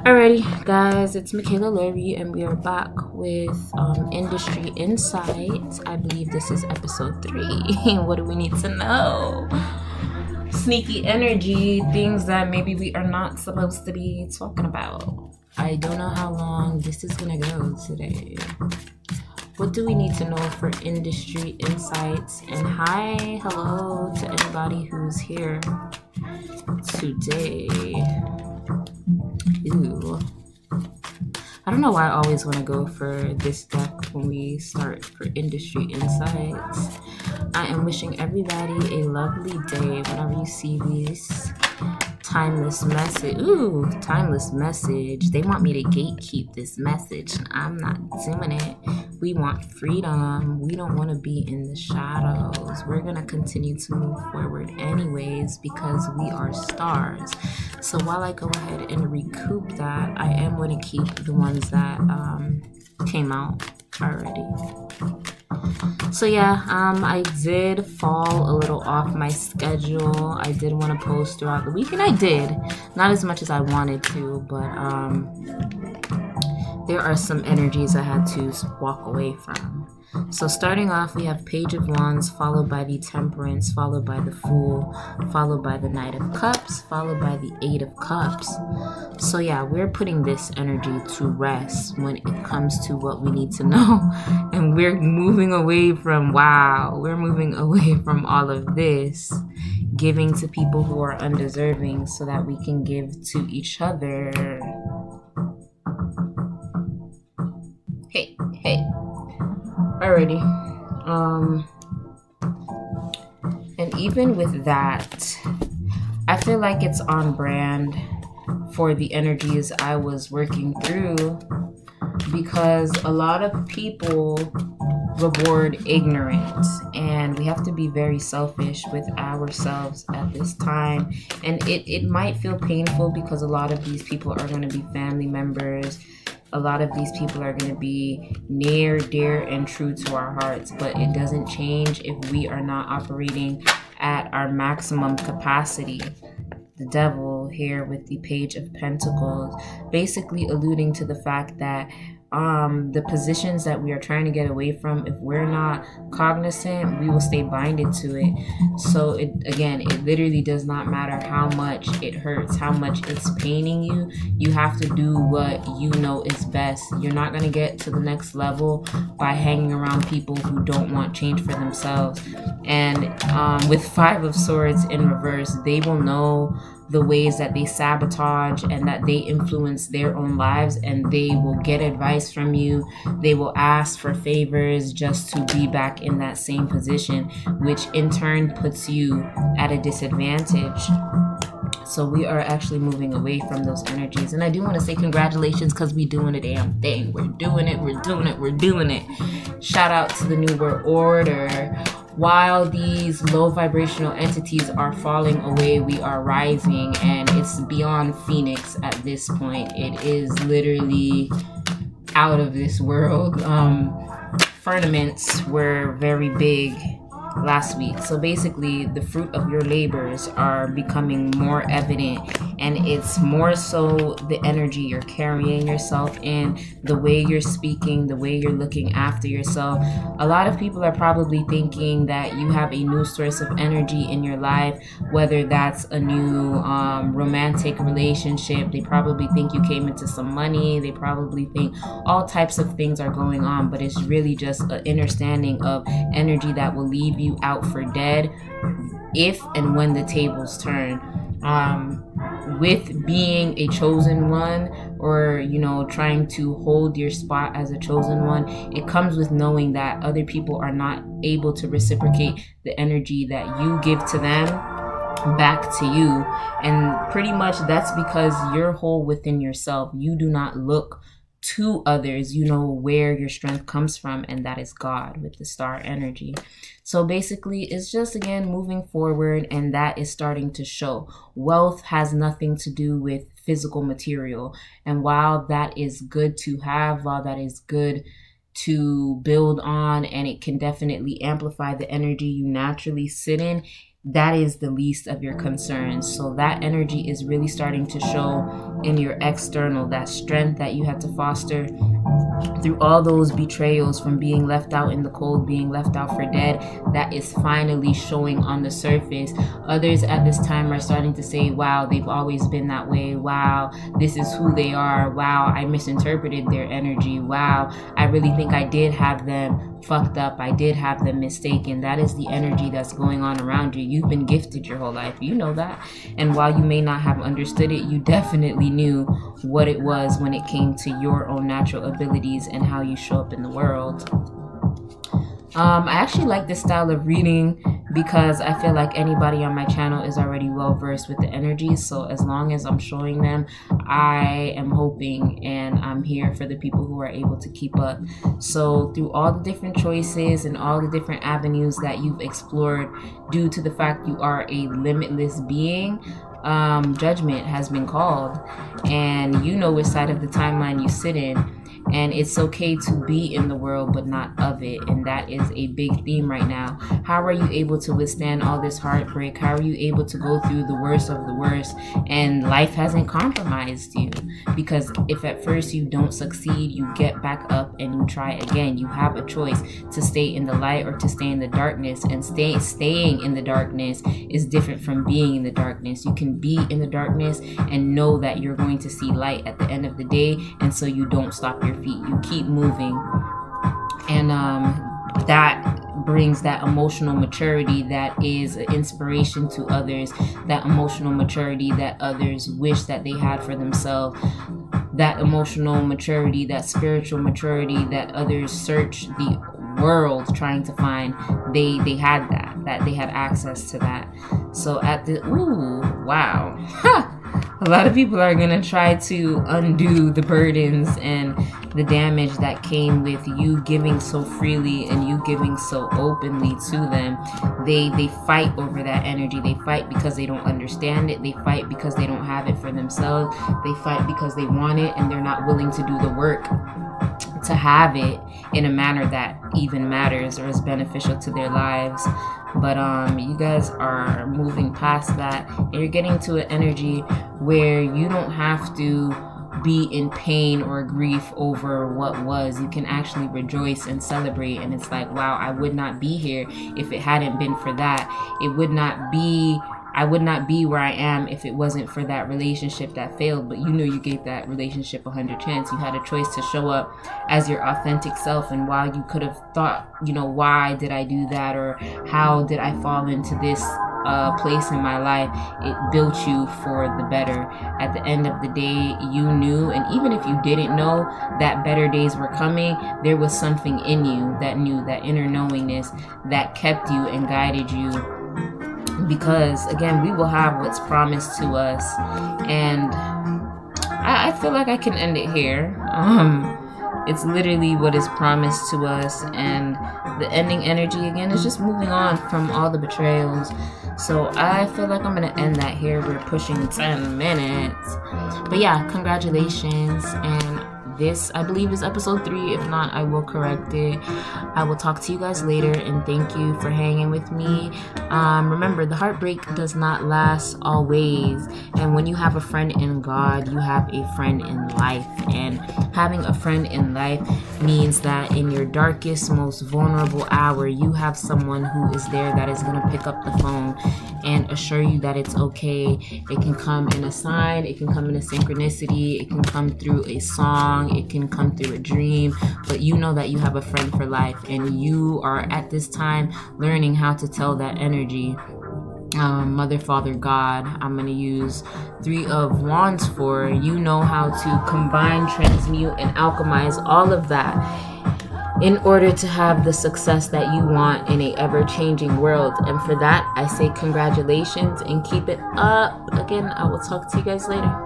Alrighty, guys, it's Mikaylalori, and we are back with Industry Insights. I believe this is episode 3. What do we need to know? Sneaky energy, things that maybe we are not supposed to be talking about. I don't know how long this is gonna go today. What do we need to know for Industry Insights? And hello to anybody who's here today. Ooh. I don't know why I always want to go for this deck when we start for Industry Insights. I am wishing everybody a lovely day whenever you see these. Timeless message. Ooh, timeless message. They want me to gatekeep this message, and I'm not doing it. We want freedom. We don't want to be in the shadows. We're going to continue to move forward anyways because we are stars. So while I go ahead and recoup that, I am going to keep the ones that came out already. So yeah, I did fall a little off my schedule. I did want to post throughout the week, and I did. Not as much as I wanted to, but there are some energies I had to walk away from. So starting off, we have Page of Wands, followed by the Temperance, followed by the Fool, followed by the Knight of Cups, followed by the Eight of Cups. So yeah, we're putting this energy to rest when it comes to what we need to know. And we're moving away from, we're moving away from all of this, giving to people who are undeserving so that we can give to each other. Hey. Alrighty. And even with that, I feel like it's on brand for the energies I was working through, because a lot of people reward ignorance, and we have to be very selfish with ourselves at this time. And it might feel painful because a lot of these people are going to be family members. A lot of these people are going to be near, dear, and true to our hearts, but it doesn't change if we are not operating at our maximum capacity. The Devil here with the Page of Pentacles, basically alluding to the fact that the positions that we are trying to get away from, if we're not cognizant, we will stay binded to it. So it literally does not matter how much it hurts, how much it's paining you. You have to do what you know is best. You're not going to get to the next level by hanging around people who don't want change for themselves. And with Five of Swords in reverse, they will know the ways that they sabotage and that they influence their own lives, and they will get advice from you. They will ask for favors just to be back in that same position, which in turn puts you at a disadvantage. So we are actually moving away from those energies. And I do want to say congratulations, because we're doing a damn thing. We're doing it. Shout out to the New World Order. While these low vibrational entities are falling away, we are rising, and it's beyond Phoenix at this point. It is literally out of this world. Firmaments were very big last week. So basically, the fruit of your labors are becoming more evident, and it's more so the energy you're carrying yourself in, the way you're speaking, the way you're looking after yourself. A lot of people are probably thinking that you have a new source of energy in your life, whether that's a new romantic relationship. They probably think you came into some money. They probably think all types of things are going on, but it's really just an understanding of energy that will leave you out for dead if and when the tables turn. With being a chosen one, or trying to hold your spot as a chosen one, it comes with knowing that other people are not able to reciprocate the energy that you give to them back to you. And pretty much that's because you're whole within yourself. You do not look to others. You know where your strength comes from, and that is God with the star energy. So basically, it's just, again, moving forward, and that is starting to show. Wealth has nothing to do with physical material. And while that is good to have, while that is good to build on, and it can definitely amplify the energy you naturally sit in, that is the least of your concerns. So that energy is really starting to show in your external, that strength that you had to foster through all those betrayals, from being left out in the cold, being left out for dead. That is finally showing on the surface. Others at this time are starting to say, wow, they've always been that way. Wow, this is who they are. Wow, I misinterpreted their energy. Wow, I really think I did have them fucked up. I did have them mistaken. That is the energy that's going on around you. You've been gifted your whole life. You know that. And while you may not have understood it, you definitely knew what it was when it came to your own natural abilities and how you show up in the world. I actually like this style of reading because I feel like anybody on my channel is already well versed with the energies. So as long as I'm showing them, I am hoping and I'm here for the people who are able to keep up. So through all the different choices and all the different avenues that you've explored, due to the fact you are a limitless being, judgment has been called, and you know which side of the timeline you sit in. And it's okay to be in the world but not of it, and that is a big theme right now. How are you able to withstand all this heartbreak? How are you able to go through the worst of the worst and life hasn't compromised you? Because if at first you don't succeed, you get back up and you try again. You have a choice to stay in the light or to stay in the darkness, and staying in the darkness is different from being in the darkness. You can be in the darkness and know that you're going to see light at the end of the day, and so you don't stop your feet. You keep moving, and that brings that emotional maturity that is an inspiration to others, that emotional maturity that others wish that they had for themselves, that emotional maturity, that spiritual maturity that others search the world trying to find. They had that they had access to that. So at the wow. A lot of people are going to try to undo the burdens and the damage that came with you giving so freely and you giving so openly to them. They fight over that energy. They fight because they don't understand it. They fight because they don't have it for themselves. They fight because they want it and they're not willing to do the work to have it in a manner that even matters or is beneficial to their lives. But you guys are moving past that, and you're getting to an energy where you don't have to be in pain or grief over what was. You can actually rejoice and celebrate, and it's like, wow, I would not be here if it hadn't been for that. I would not be where I am if it wasn't for that relationship that failed. But you know, you gave that relationship 100 chances. You had a choice to show up as your authentic self. And while you could have thought, you know, why did I do that? Or how did I fall into this place in my life? It built you for the better. At the end of the day, you knew, and even if you didn't know that better days were coming, there was something in you that knew, that inner knowingness that kept you and guided you. Because again, we will have what's promised to us, and I feel like I can end it here. It's literally what is promised to us, and the ending energy again is just moving on from all the betrayals. So I feel like I'm gonna end that here. We're pushing 10 minutes, but yeah, congratulations. And this, I believe, is episode 3. If not, I will correct it. I will talk to you guys later, and thank you for hanging with me. Remember, the heartbreak does not last always, and when you have a friend in God, you have a friend in life. And having a friend in life means that in your darkest, most vulnerable hour, you have someone who is there that is going to pick up the phone and assure you that it's okay. It can come in a sign, it can come in a synchronicity, it can come through a song, it can come through a dream, but you know that you have a friend for life, and you are at this time learning how to tell that energy. Mother, Father, God, I'm going to use 3 of Wands for. You know how to combine, transmute, and alchemize all of that in order to have the success that you want in a ever-changing world. And for that, I say congratulations and keep it up. Again, I will talk to you guys later.